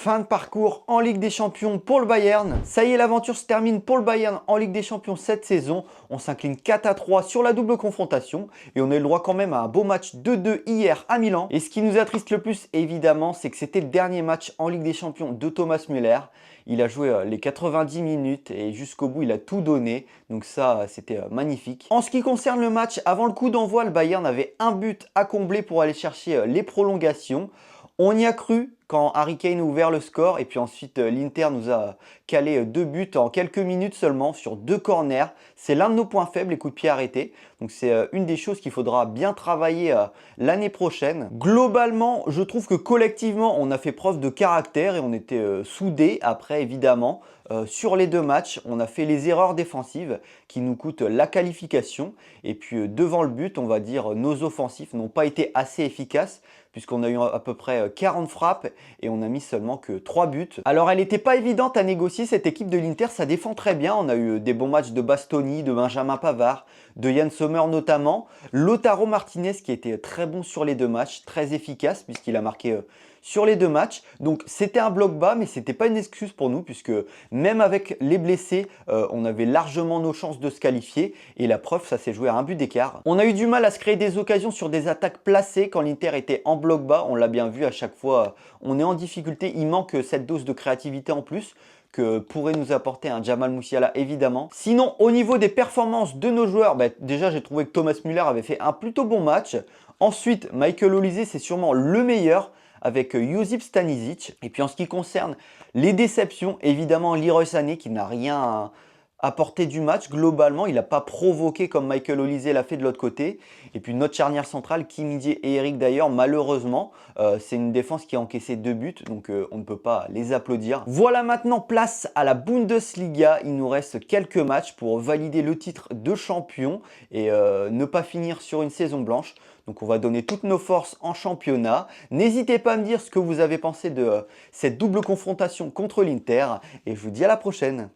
Fin de parcours en Ligue des Champions pour le Bayern. Ça y est, l'aventure se termine pour le Bayern en Ligue des Champions cette saison. On s'incline 4-3 sur la double confrontation et on a eu le droit quand même à un beau match 2-2 hier à Milan. Et ce qui nous attriste le plus, évidemment, c'est que c'était le dernier match en Ligue des Champions de Thomas Müller. Il a joué les 90 minutes et jusqu'au bout, il a tout donné. Donc ça, c'était magnifique. En ce qui concerne le match, avant le coup d'envoi, le Bayern avait un but à combler pour aller chercher les prolongations. On y a cru quand Harry Kane a ouvert le score et puis ensuite l'Inter nous a calé 2 buts en quelques minutes seulement sur 2 corners. C'est l'un de nos points faibles, les coups de pied arrêtés. Donc c'est une des choses qu'il faudra bien travailler l'année prochaine. Globalement, je trouve que collectivement, on a fait preuve de caractère et on était soudés. Après, évidemment, sur les 2 matchs, on a fait les erreurs défensives qui nous coûtent la qualification. Et puis devant le but, on va dire nos offensifs n'ont pas été assez efficaces puisqu'on a eu à peu près 40 frappes et on a mis seulement que 3 buts. Alors elle n'était pas évidente à négocier cette équipe de l'Inter, ça défend très bien. On a eu des bons matchs de Bastoni, de Benjamin Pavard, de Yann Sommer notamment. Lautaro Martinez qui était très bon sur les 2 matchs, très efficace puisqu'il a marqué sur les 2 matchs. Donc c'était un bloc bas, mais c'était pas une excuse pour nous puisque même avec les blessés, on avait largement nos chances de se qualifier. Et la preuve, ça s'est joué à un but d'écart. On a eu du mal à se créer des occasions sur des attaques placées quand l'Inter était en bloc bas. On l'a bien vu à chaque fois, on est en difficulté. Il manque cette dose de créativité en plus que pourrait nous apporter un Jamal Musiala évidemment. Sinon, au niveau des performances de nos joueurs, déjà j'ai trouvé que Thomas Müller avait fait un plutôt bon match. Ensuite, Michael Olise, c'est sûrement le meilleur avec Josip Stanisic. Et puis en ce qui concerne les déceptions, évidemment Leroy Sané qui n'a rien apporté du match. Globalement, il n'a pas provoqué comme Michael Olise l'a fait de l'autre côté. Et puis notre charnière centrale, Kim Min-jae et Eric d'ailleurs, malheureusement, c'est une défense qui a encaissé 2 buts, donc on ne peut pas les applaudir. Voilà maintenant place à la Bundesliga. Il nous reste quelques matchs pour valider le titre de champion et ne pas finir sur une saison blanche. Donc on va donner toutes nos forces en championnat. N'hésitez pas à me dire ce que vous avez pensé de cette double confrontation contre l'Inter. Et je vous dis à la prochaine.